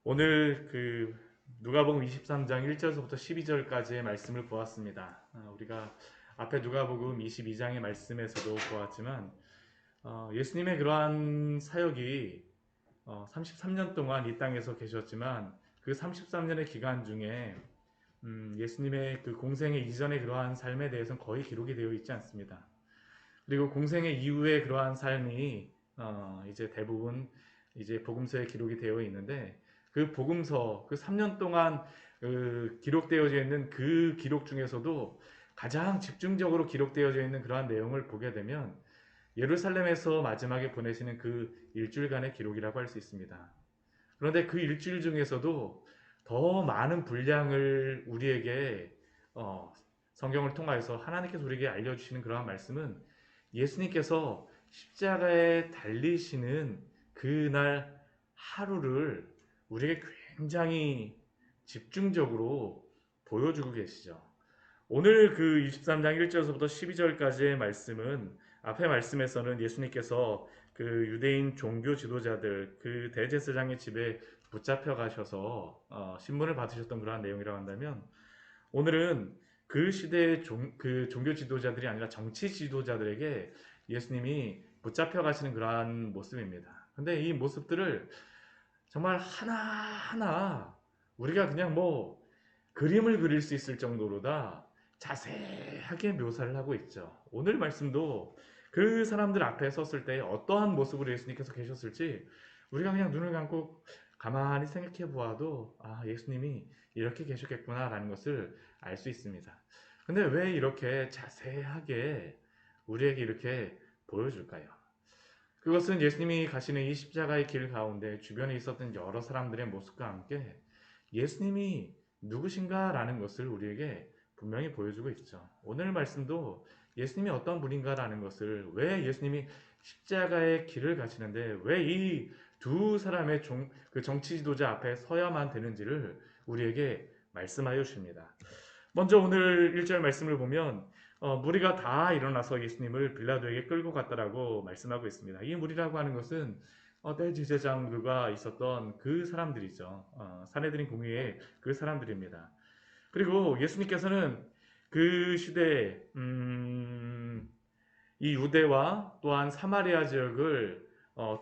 오늘 누가복음 23장 1절서부터 12절까지의 말씀을 보았습니다. 우리가 앞에 누가복음 22장의 말씀에서도 보았지만 예수님의 그러한 사역이 33년 동안 이 땅에서 계셨지만 그 33년의 기간 중에 예수님의 그 공생의 이전의 그러한 삶에 대해서는 거의 기록이 되어 있지 않습니다. 그리고 공생의 이후의 그러한 삶이 이제 대부분 이제 복음서에 기록이 되어 있는데 그 복음서 그 3년 동안 기록되어져 있는 그 기록 중에서도 가장 집중적으로 기록되어져 있는 그러한 내용을 보게 되면 예루살렘에서 마지막에 보내시는 그 일주일간의 기록이라고 할 수 있습니다. 그런데 그 일주일 중에서도 더 많은 분량을 우리에게 성경을 통하여서 하나님께서 우리에게 알려주시는 그러한 말씀은 예수님께서 십자가에 달리시는 그날 하루를 우리에게 굉장히 집중적으로 보여주고 계시죠. 오늘 그 23장 1절서부터 12절까지의 말씀은 앞의 말씀에서는 예수님께서 그 유대인 종교 지도자들 그 대제사장의 집에 붙잡혀 가셔서 신문을 받으셨던 그러한 내용이라고 한다면, 오늘은 그 시대의 그 종교 지도자들이 아니라 정치 지도자들에게 예수님이 붙잡혀 가시는 그러한 모습입니다. 근데 이 모습들을 정말 하나하나 우리가 그냥 뭐 그림을 그릴 수 있을 정도로다 자세하게 묘사를 하고 있죠. 오늘 말씀도 그 사람들 앞에 섰을 때 어떠한 모습으로 예수님께서 계셨을지 우리가 그냥 눈을 감고 가만히 생각해 보아도 예수님이 이렇게 계셨겠구나라는 것을 알 수 있습니다. 근데 왜 이렇게 자세하게 우리에게 이렇게 보여줄까요? 그것은 예수님이 가시는 이 십자가의 길 가운데 주변에 있었던 여러 사람들의 모습과 함께 예수님이 누구신가라는 것을 우리에게 분명히 보여주고 있죠. 오늘 말씀도 예수님이 어떤 분인가라는 것을, 왜 예수님이 십자가의 길을 가시는데 왜 이 두 사람의 그 정치 지도자 앞에 서야만 되는지를 우리에게 말씀하여 주십니다. 먼저 오늘 1절 말씀을 보면 무리가 다 일어나서 예수님을 빌라도에게 끌고 갔다라고 말씀하고 있습니다. 이 무리라고 하는 것은 대제사장들과 있었던 그 사람들이죠. 사내들인 공회의 그 사람들입니다. 그리고 예수님께서는 그 시대에 이 유대와 또한 사마리아 지역을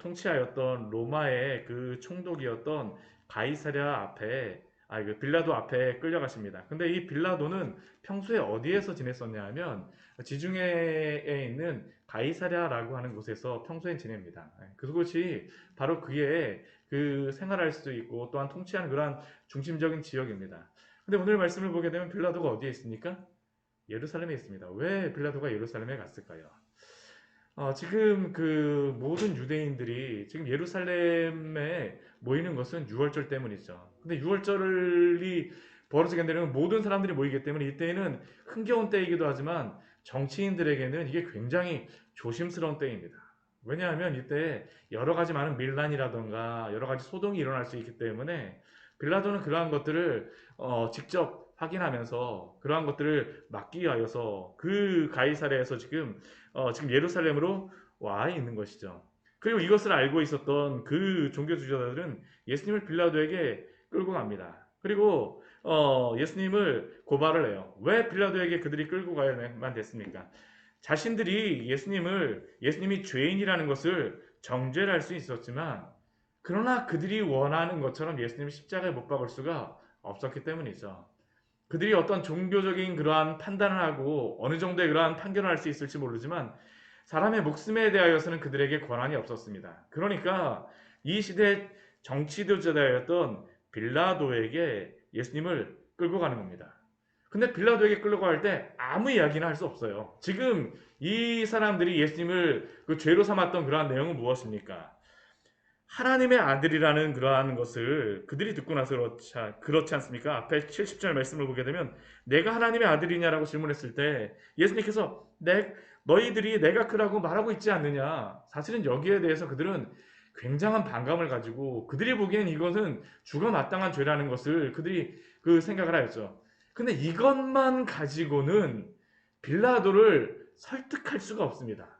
통치하였던 로마의 그 총독이었던 가이사랴 앞에 그 빌라도 앞에 끌려가십니다. 근데 이 빌라도는 평소에 어디에서 지냈었냐 하면 지중해에 있는 가이사랴라고 하는 곳에서 평소에 지냅니다. 그것이 바로 그의 그 생활할 수 있고 또한 통치하는 그러한 중심적인 지역입니다. 근데 오늘 말씀을 보게 되면 빌라도가 어디에 있습니까? 예루살렘에 있습니다. 왜 빌라도가 예루살렘에 갔을까요? 지금 그 모든 유대인들이 지금 예루살렘에 모이는 것은 유월절 때문이죠. 근데 유월절이 벌어지게 되면 모든 사람들이 모이기 때문에 이때에는 흥겨운 때이기도 하지만 정치인들에게는 이게 굉장히 조심스러운 때입니다. 왜냐하면 이때 여러 가지 많은 밀란이라던가 여러 가지 소동이 일어날 수 있기 때문에 빌라도는 그러한 것들을 직접 확인하면서 그러한 것들을 막기 위하여서 그 가이사랴에서 지금 예루살렘으로 와 있는 것이죠. 그리고 이것을 알고 있었던 그 종교 지도자들은 예수님을 빌라도에게 끌고 갑니다. 그리고 예수님을 고발을 해요. 왜 빌라도에게 그들이 끌고 가야만 됐습니까? 자신들이 예수님이 죄인이라는 것을 정죄를 할 수 있었지만, 그러나 그들이 원하는 것처럼 예수님을 십자가에 못 박을 수가 없었기 때문이죠. 그들이 어떤 종교적인 그러한 판단을 하고 어느 정도의 그러한 판결을 할 수 있을지 모르지만 사람의 목숨에 대하여서는 그들에게 권한이 없었습니다. 그러니까 이 시대 정치도자였던 빌라도에게 예수님을 끌고 가는 겁니다. 근데 빌라도에게 끌고 갈 때 아무 이야기나 할 수 없어요. 지금 이 사람들이 예수님을 그 죄로 삼았던 그러한 내용은 무엇입니까? 하나님의 아들이라는 그러한 것을 그들이 듣고 나서 그렇지 않습니까? 앞에 70절 말씀을 보게 되면 내가 하나님의 아들이냐라고 질문했을 때 예수님께서 너희들이 내가 그라고 말하고 있지 않느냐. 사실은 여기에 대해서 그들은 굉장한 반감을 가지고 그들이 보기엔 이것은 죽어 마땅한 죄라는 것을 그들이 그 생각을 하였죠. 근데 이것만 가지고는 빌라도를 설득할 수가 없습니다.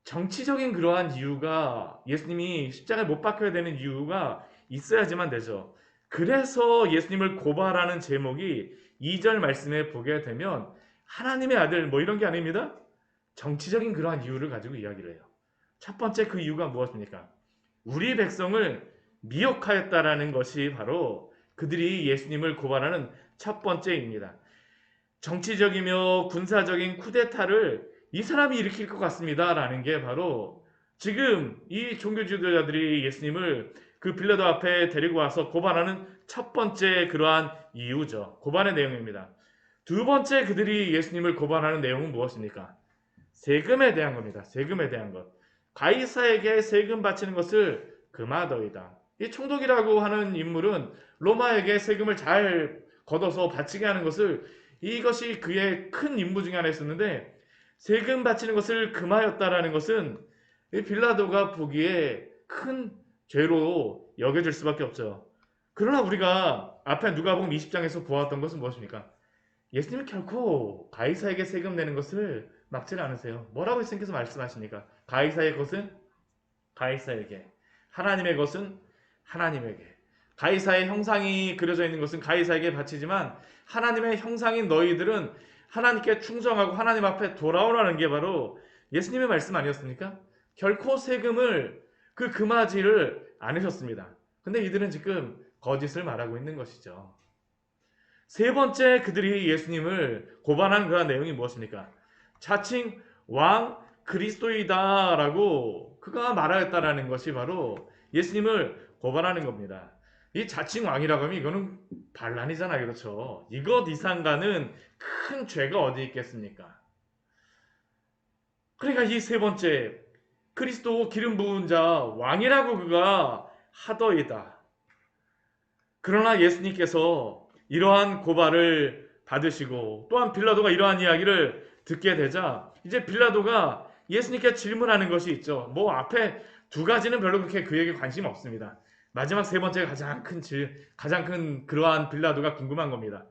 정치적인 그러한 이유가 예수님이 십자가에 못 박혀야 되는 이유가 있어야지만 되죠. 그래서 예수님을 고발하는 제목이 2절 말씀에 보게 되면 하나님의 아들 뭐 이런 게 아닙니다. 정치적인 그러한 이유를 가지고 이야기를 해요. 첫 번째 그 이유가 무엇입니까? 우리 백성을 미혹하였다라는 것이 바로 그들이 예수님을 고발하는 첫 번째입니다. 정치적이며 군사적인 쿠데타를 이 사람이 일으킬 것 같습니다 라는 게 바로 지금 이 종교 지도자들이 예수님을 그 빌라도 앞에 데리고 와서 고발하는 첫 번째 그러한 이유죠. 고발의 내용입니다. 두 번째 그들이 예수님을 고발하는 내용은 무엇입니까? 세금에 대한 겁니다. 세금에 대한 것. 가이사에게 세금 바치는 것을 금하더이다. 이 총독이라고 하는 인물은 로마에게 세금을 잘 걷어서 바치게 하는 것을 이것이 그의 큰 임무 중에 하나였었는데 세금 바치는 것을 금하였다라는 것은 빌라도가 보기에 큰 죄로 여겨질 수밖에 없죠. 그러나 우리가 앞에 누가복음 20장에서 보았던 것은 무엇입니까? 예수님은 결코 가이사에게 세금 내는 것을 막지는 않으세요. 뭐라고 예수님께서 말씀하십니까? 가이사의 것은 가이사에게, 하나님의 것은 하나님에게. 가이사의 형상이 그려져 있는 것은 가이사에게 바치지만 하나님의 형상인 너희들은 하나님께 충성하고 하나님 앞에 돌아오라는 게 바로 예수님의 말씀 아니었습니까? 결코 세금을 금하지를 않으셨습니다. 근데 이들은 지금 거짓을 말하고 있는 것이죠. 세 번째 그들이 예수님을 고발한 그런 내용이 무엇입니까? 자칭 왕 그리스도이다라고 그가 말하였다라는 것이 바로 예수님을 고발하는 겁니다. 이 자칭 왕이라고 하면 이거는 반란이잖아요. 그렇죠? 이것 이상 가는 큰 죄가 어디 있겠습니까? 그러니까 이 세 번째 그리스도 기름 부은 자 왕이라고 그가 하더이다. 그러나 예수님께서 이러한 고발을 받으시고 또한 빌라도가 이러한 이야기를 듣게 되자 이제 빌라도가 예수님께 질문하는 것이 있죠. 뭐 앞에 두 가지는 별로 그렇게 그에게 관심 없습니다. 마지막 세 번째가 가장 큰 그러한 빌라도가 궁금한 겁니다.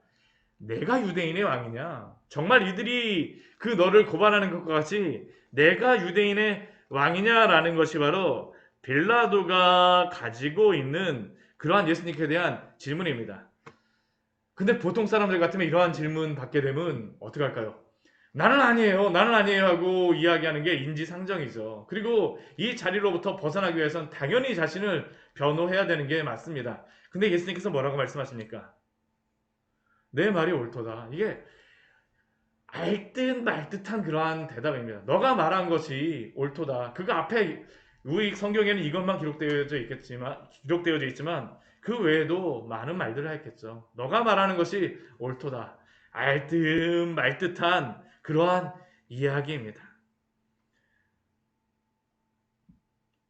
내가 유대인의 왕이냐? 정말 이들이 그 너를 고발하는 것과 같이 내가 유대인의 왕이냐라는 것이 바로 빌라도가 가지고 있는 그러한 예수님께 대한 질문입니다. 근데 보통 사람들 같으면 이러한 질문 받게 되면 어떻게 할까요? 나는 아니에요 하고 이야기하는 게 인지상정이죠. 그리고 이 자리로부터 벗어나기 위해서는 당연히 자신을 변호해야 되는 게 맞습니다. 근데 예수님께서 뭐라고 말씀하십니까? 내 말이 옳도다. 이게 알듯 말듯한 그러한 대답입니다. 너가 말한 것이 옳도다. 그거 앞에 우리 성경에는 이것만 기록되어져 있지만 그 외에도 많은 말들을 했겠죠. 너가 말하는 것이 옳도다. 알듯 말듯한 그러한 이야기입니다.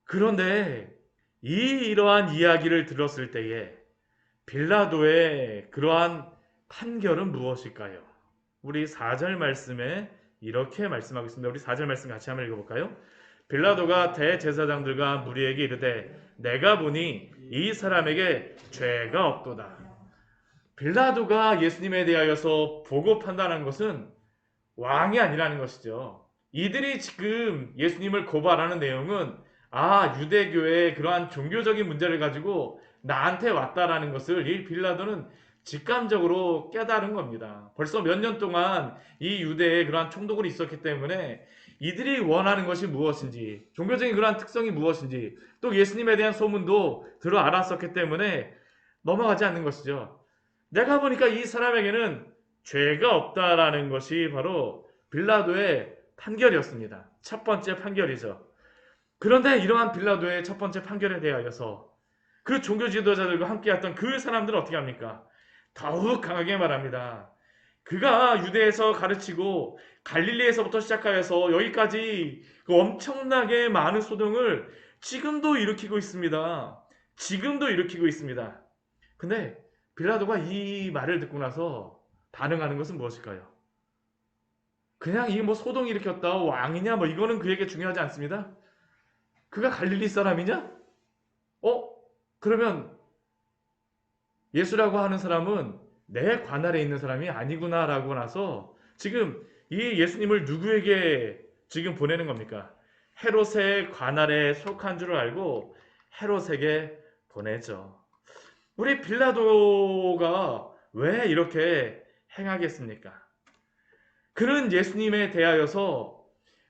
그런데 이러한 이야기를 들었을 때에 빌라도의 그러한 판결은 무엇일까요? 우리 4절 말씀에 이렇게 말씀하고 있습니다. 우리 4절 말씀 같이 한번 읽어볼까요? 빌라도가 대제사장들과 무리에게 이르되 내가 보니 이 사람에게 죄가 없도다. 빌라도가 예수님에 대하여서 보고 판단한 것은 왕이 아니라는 것이죠. 이들이 지금 예수님을 고발하는 내용은 유대교의 그러한 종교적인 문제를 가지고 나한테 왔다라는 것을 이 빌라도는 직감적으로 깨달은 겁니다. 벌써 몇 년 동안 이 유대에 그러한 총독으로 있었기 때문에 이들이 원하는 것이 무엇인지, 종교적인 그러한 특성이 무엇인지, 또 예수님에 대한 소문도 들어 알았었기 때문에 넘어가지 않는 것이죠. 내가 보니까 이 사람에게는 죄가 없다라는 것이 바로 빌라도의 판결이었습니다. 첫 번째 판결이죠. 그런데 이러한 빌라도의 첫 번째 판결에 대하여서 그 종교 지도자들과 함께했던 그 사람들은 어떻게 합니까? 더욱 강하게 말합니다. 그가 유대에서 가르치고 갈릴리에서부터 시작하여서 여기까지 그 엄청나게 많은 소동을 지금도 일으키고 있습니다. 지금도 일으키고 있습니다. 근데 빌라도가 이 말을 듣고 나서 반응하는 것은 무엇일까요? 그냥 이 소동 일으켰다 왕이냐 이거는 그에게 중요하지 않습니다. 그가 갈릴리 사람이냐? 그러면 예수라고 하는 사람은 내 관할에 있는 사람이 아니구나라고 나서 지금 이 예수님을 누구에게 지금 보내는 겁니까? 헤롯의 관할에 속한 줄 알고 헤롯에게 보내죠. 우리 빌라도가 왜 이렇게 행하겠습니까? 그는 예수님에 대하여서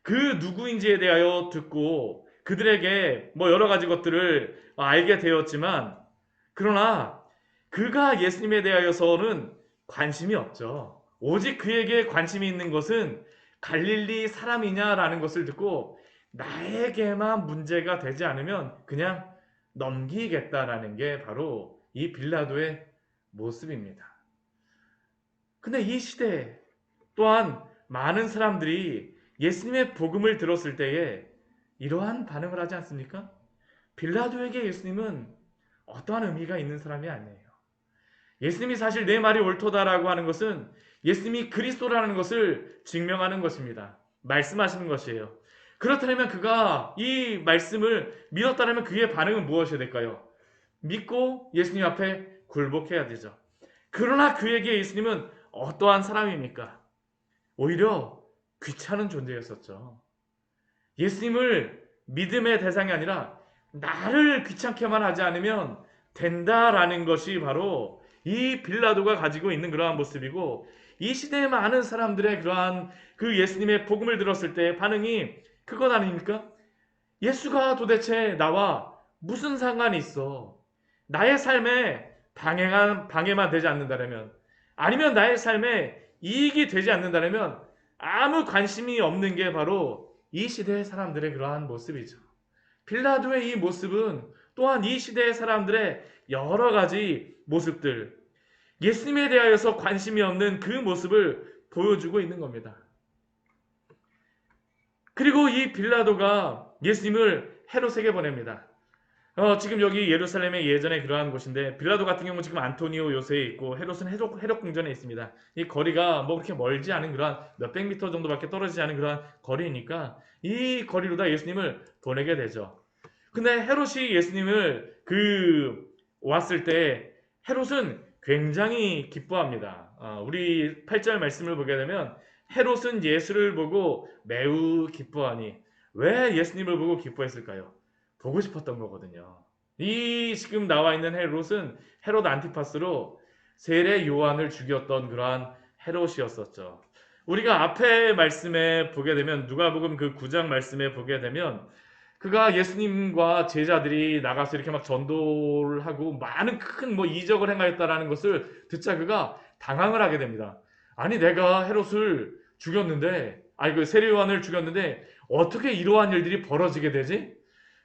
그 누구인지에 대하여 듣고 그들에게 뭐 여러 가지 것들을 알게 되었지만, 그러나 그가 예수님에 대하여서는 관심이 없죠. 오직 그에게 관심이 있는 것은 갈릴리 사람이냐라는 것을 듣고 나에게만 문제가 되지 않으면 그냥 넘기겠다라는 게 바로 이 빌라도의 모습입니다. 근데 이 시대에 또한 많은 사람들이 예수님의 복음을 들었을 때에 이러한 반응을 하지 않습니까? 빌라도에게 예수님은 어떠한 의미가 있는 사람이 아니에요. 예수님이 사실 내 말이 옳도다라고 하는 것은 예수님이 그리스도라는 것을 증명하는 것입니다. 말씀하시는 것이에요. 그렇다면 그가 이 말씀을 믿었다면 그의 반응은 무엇이 될까요? 믿고 예수님 앞에 굴복해야 되죠. 그러나 그에게 예수님은 어떠한 사람입니까? 오히려 귀찮은 존재였었죠. 예수님을 믿음의 대상이 아니라 나를 귀찮게만 하지 않으면 된다라는 것이 바로 이 빌라도가 가지고 있는 그러한 모습이고, 이 시대의 많은 사람들의 그러한 그 예수님의 복음을 들었을 때의 반응이 그것 아닙니까? 예수가 도대체 나와 무슨 상관이 있어? 나의 삶에 방해만 되지 않는다면, 아니면 나의 삶에 이익이 되지 않는다면 아무 관심이 없는 게 바로 이 시대의 사람들의 그러한 모습이죠. 빌라도의 이 모습은 또한 이 시대의 사람들의 여러 가지 모습들, 예수님에 대하여서 관심이 없는 그 모습을 보여주고 있는 겁니다. 그리고 이 빌라도가 예수님을 헤롯에게 보냅니다. 지금 여기 예루살렘의 예전에 그러한 곳인데, 빌라도 같은 경우는 지금 안토니오 요새에 있고 헤롯은 헤롯 궁전에 있습니다. 이 거리가 뭐 그렇게 멀지 않은 그러한 몇백 미터 정도밖에 떨어지지 않은 그러한 거리니까 이 거리로 다 예수님을 보내게 되죠. 근데 헤롯이 예수님을 왔을 때 헤롯은 굉장히 기뻐합니다. 우리 8절 말씀을 보게 되면 헤롯은 예수를 보고 매우 기뻐하니, 왜 예수님을 보고 기뻐했을까요? 보고 싶었던 거거든요. 이 지금 나와 있는 헤롯은 헤롯 안티파스로 세례 요한을 죽였던 그러한 헤롯이었었죠. 우리가 앞에 말씀에 보게 되면, 누가복음 그 9장 말씀에 보게 되면 그가 예수님과 제자들이 나가서 이렇게 막 전도를 하고 많은 큰 뭐 이적을 행하였다라는 것을 듣자 그가 당황을 하게 됩니다. 아니, 내가 헤롯을 죽였는데, 그 세례 요한을 죽였는데 어떻게 이러한 일들이 벌어지게 되지?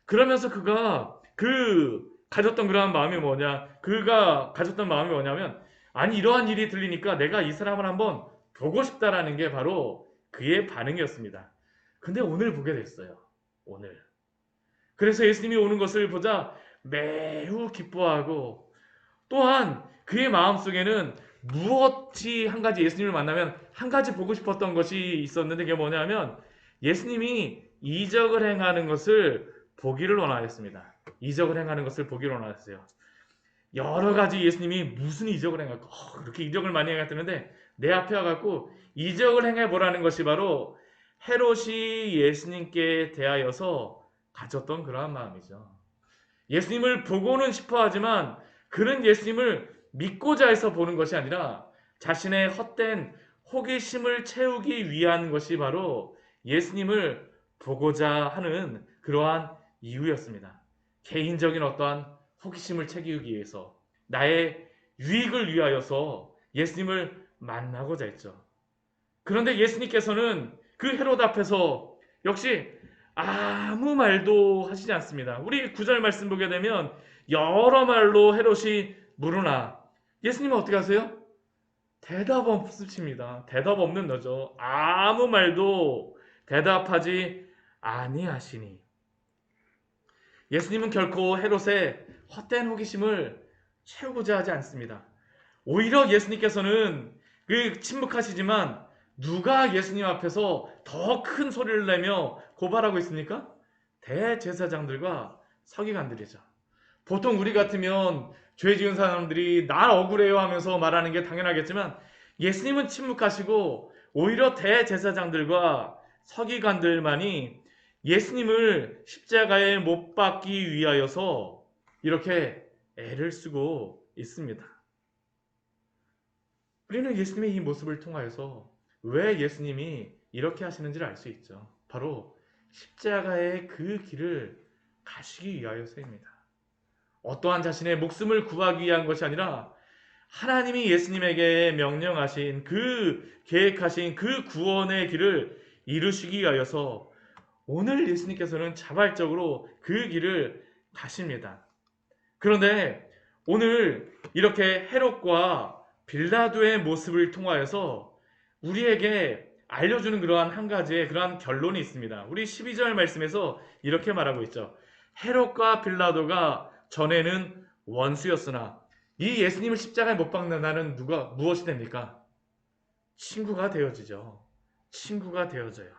그러면서 그가 가졌던 그러한 마음이 그가 가졌던 마음이 뭐냐면, 아니, 이러한 일이 들리니까 내가 이 사람을 한번 보고 싶다라는 게 바로 그의 반응이었습니다. 근데 오늘 보게 됐어요. 오늘. 그래서 예수님이 오는 것을 보자 매우 기뻐하고, 또한 그의 마음속에는 무엇이 한 가지, 예수님을 만나면 한 가지 보고 싶었던 것이 있었는데, 그게 뭐냐면 예수님이 이적을 행하는 것을 보기를 원하였습니다. 이적을 행하는 것을 보기를 원하였어요. 여러 가지 예수님이 무슨 이적을 행할까? 그렇게 이적을 많이 행했는데 내 앞에 와갖고 이적을 행해보라는 것이 바로 헤롯이 예수님께 대하여서 가졌던 그러한 마음이죠. 예수님을 보고는 싶어 하지만 그는 예수님을 믿고자 해서 보는 것이 아니라 자신의 헛된 호기심을 채우기 위한 것이 바로 예수님을 보고자 하는 그러한 이유였습니다. 개인적인 어떠한 호기심을 채우기 위해서, 나의 유익을 위하여서 예수님을 만나고자 했죠. 그런데 예수님께서는 그 헤롯 앞에서 역시 아무 말도 하시지 않습니다. 우리 9절 말씀 보게 되면 여러 말로 헤롯이 물으나 예수님은 어떻게 하세요? 대답 없으십니다. 대답 없는 거죠. 아무 말도 대답하지 아니하시니. 예수님은 결코 헤롯의 헛된 호기심을 채우고자 하지 않습니다. 오히려 예수님께서는 침묵하시지만 누가 예수님 앞에서 더 큰 소리를 내며 고발하고 있습니까? 대제사장들과 서기관들이죠. 보통 우리 같으면 죄 지은 사람들이 나 억울해요 하면서 말하는 게 당연하겠지만, 예수님은 침묵하시고 오히려 대제사장들과 서기관들만이 예수님을 십자가에 못 박기 위하여서 이렇게 애를 쓰고 있습니다. 우리는 예수님의 이 모습을 통하여서 왜 예수님이 이렇게 하시는지를 알 수 있죠. 바로 십자가의 그 길을 가시기 위하여서입니다. 어떠한 자신의 목숨을 구하기 위한 것이 아니라 하나님이 예수님에게 명령하신 계획하신 그 구원의 길을 이루시기 위하여서 오늘 예수님께서는 자발적으로 그 길을 가십니다. 그런데 오늘 이렇게 헤롯과 빌라도의 모습을 통하여서 우리에게 알려주는 그러한 한 가지의 그러한 결론이 있습니다. 우리 12절 말씀에서 이렇게 말하고 있죠. 헤롯과 빌라도가 전에는 원수였으나 이 예수님을 십자가에 못 박는 나는 무엇이 됩니까? 친구가 되어지죠. 친구가 되어져요.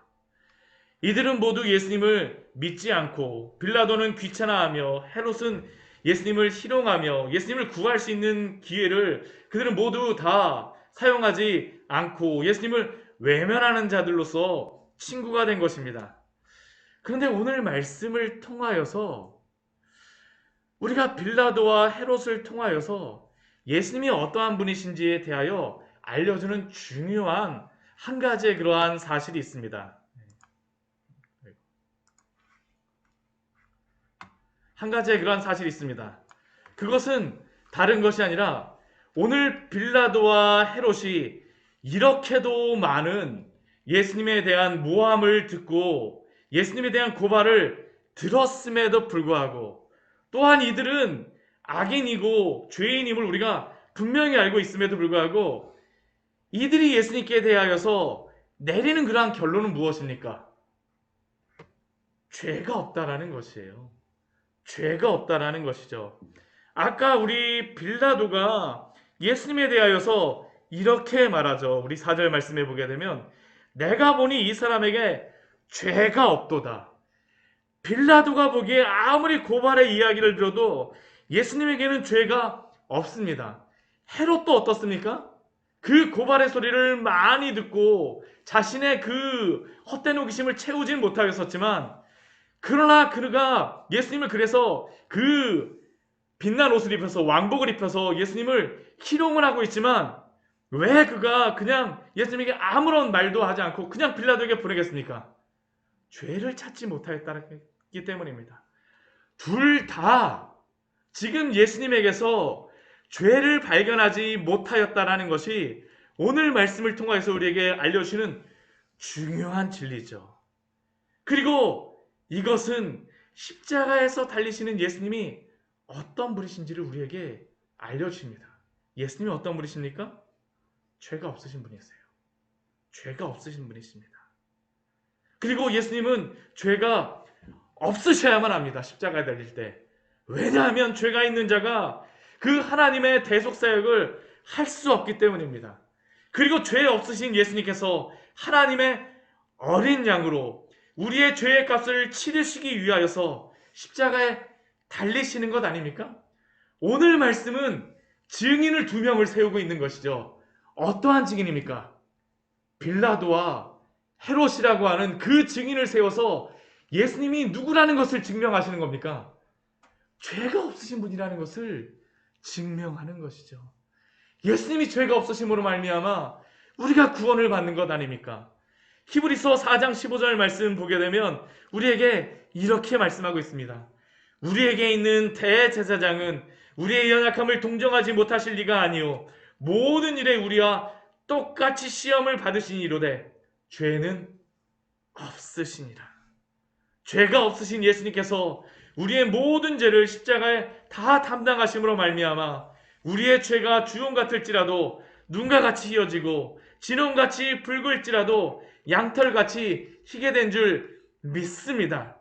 이들은 모두 예수님을 믿지 않고 빌라도는 귀찮아하며 헤롯은 예수님을 희롱하며 예수님을 구할 수 있는 기회를 그들은 모두 다 사용하지 않고 예수님을 외면하는 자들로서 친구가 된 것입니다. 그런데 오늘 말씀을 통하여서 우리가 빌라도와 헤롯을 통하여서 예수님이 어떠한 분이신지에 대하여 알려주는 중요한 한 가지의 그러한 사실이 있습니다. 한 가지의 그러한 사실이 있습니다. 그것은 다른 것이 아니라 오늘 빌라도와 헤롯이 이렇게도 많은 예수님에 대한 모함을 듣고 예수님에 대한 고발을 들었음에도 불구하고 또한 이들은 악인이고 죄인임을 우리가 분명히 알고 있음에도 불구하고 이들이 예수님께 대하여서 내리는 그러한 결론은 무엇입니까? 죄가 없다라는 것이에요. 죄가 없다라는 것이죠. 아까 우리 빌라도가 예수님에 대하여서 이렇게 말하죠. 우리 4절 말씀해 보게 되면 내가 보니 이 사람에게 죄가 없도다. 빌라도가 보기에 아무리 고발의 이야기를 들어도 예수님에게는 죄가 없습니다. 헤롯도 어떻습니까? 그 고발의 소리를 많이 듣고 자신의 그 헛된 호기심을 채우진 못하겠었지만 그러나 그가 예수님을 그래서 그 빛난 옷을 입혀서 왕복을 입혀서 예수님을 희롱을 하고 있지만 왜 그가 그냥 예수님에게 아무런 말도 하지 않고 그냥 빌라도에게 보내겠습니까? 죄를 찾지 못하였기 때문입니다. 둘 다 지금 예수님에게서 죄를 발견하지 못하였다라는 것이 오늘 말씀을 통해서 우리에게 알려주시는 중요한 진리죠. 그리고 이것은 십자가에서 달리시는 예수님이 어떤 분이신지를 우리에게 알려주십니다. 예수님이 어떤 분이십니까? 죄가 없으신 분이세요. 죄가 없으신 분이십니다. 그리고 예수님은 죄가 없으셔야만 합니다. 십자가에 달릴 때. 왜냐하면 죄가 있는 자가 그 하나님의 대속사역을 할 수 없기 때문입니다. 그리고 죄 없으신 예수님께서 하나님의 어린 양으로 우리의 죄의 값을 치르시기 위하여서 십자가에 달리시는 것 아닙니까? 오늘 말씀은 증인을 2명을 세우고 있는 것이죠. 어떠한 증인입니까? 빌라도와 헤롯이라고 하는 그 증인을 세워서 예수님이 누구라는 것을 증명하시는 겁니까? 죄가 없으신 분이라는 것을 증명하는 것이죠. 예수님이 죄가 없으심으로 말미암아 우리가 구원을 받는 것 아닙니까? 히브리서 4장 15절 말씀 보게 되면 우리에게 이렇게 말씀하고 있습니다. 우리에게 있는 대제사장은 우리의 연약함을 동정하지 못하실 리가 아니요 모든 일에 우리와 똑같이 시험을 받으시니로되 죄는 없으시니라. 죄가 없으신 예수님께서 우리의 모든 죄를 십자가에 다 담당하심으로 말미암아 우리의 죄가 주홍 같을지라도 눈과 같이 희어지고 진홍같이 붉을지라도 양털같이 희게 된 줄 믿습니다.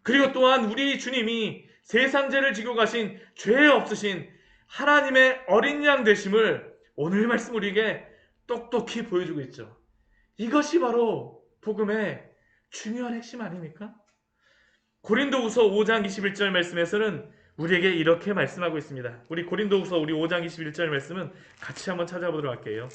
그리고 또한 우리 주님이 세상 죄를 지고 가신 죄 없으신 하나님의 어린 양 되심을 오늘 말씀 우리에게 똑똑히 보여주고 있죠. 이것이 바로 복음의 중요한 핵심 아닙니까? 고린도후서 5장 21절 말씀에서는 우리에게 이렇게 말씀하고 있습니다. 우리 고린도후서 우리 5장 21절 말씀은 같이 한번 찾아보도록 할게요.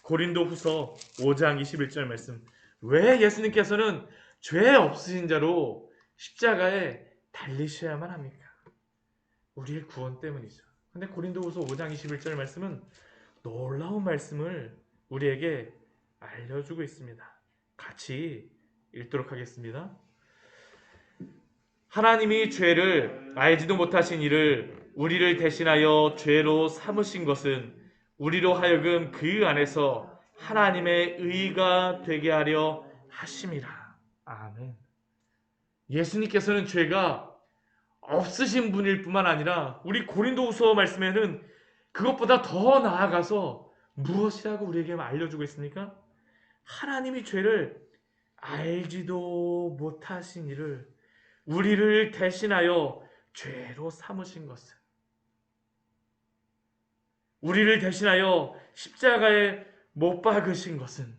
고린도후서 5장 21절 말씀. 왜 예수님께서는 죄 없으신 자로 십자가에 달리셔야만 합니까? 우리의 구원 때문이죠. 근데 고린도후서 5장 21절 말씀은 놀라운 말씀을 우리에게 알려주고 있습니다. 같이 읽도록 하겠습니다. 하나님이 죄를 알지도 못하신 이를 우리를 대신하여 죄로 삼으신 것은 우리로 하여금 그 안에서 하나님의 의가 되게 하려 하심이라. 아멘. 예수님께서는 죄가 없으신 분일 뿐만 아니라 우리 고린도후서 말씀에는 그것보다 더 나아가서 무엇이라고 우리에게 알려주고 있습니까? 하나님이 죄를 알지도 못하신 이를 우리를 대신하여 죄로 삼으신 것은, 우리를 대신하여 십자가에 못 박으신 것은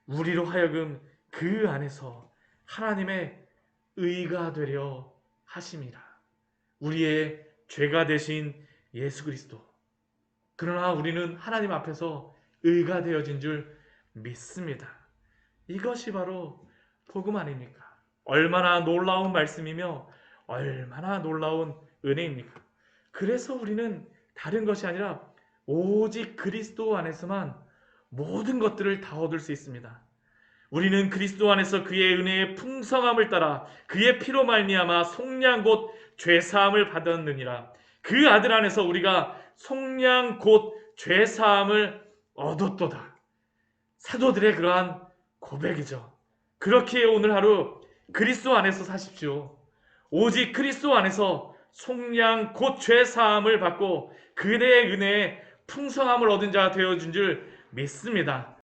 우리로 하여금 그 안에서 하나님의 의가 되려 하심이라. 우리의 죄가 되신 예수 그리스도. 그러나 우리는 하나님 앞에서 의가 되어진 줄 믿습니다. 이것이 바로 복음 아닙니까? 얼마나 놀라운 말씀이며 얼마나 놀라운 은혜입니까? 그래서 우리는 다른 것이 아니라 오직 그리스도 안에서만 모든 것들을 다 얻을 수 있습니다. 우리는 그리스도 안에서 그의 은혜의 풍성함을 따라 그의 피로 말미암아 속량 곧 죄사함을 받았느니라. 그 아들 안에서 우리가 속량 곧 죄사함을 얻었도다. 사도들의 그러한 고백이죠. 그렇기에 오늘 하루 그리스도 안에서 사십시오. 오직 그리스도 안에서 속량 곧 죄사함을 받고 그의 은혜의 풍성함을 얻은 자가 되어준 줄 믿습니다.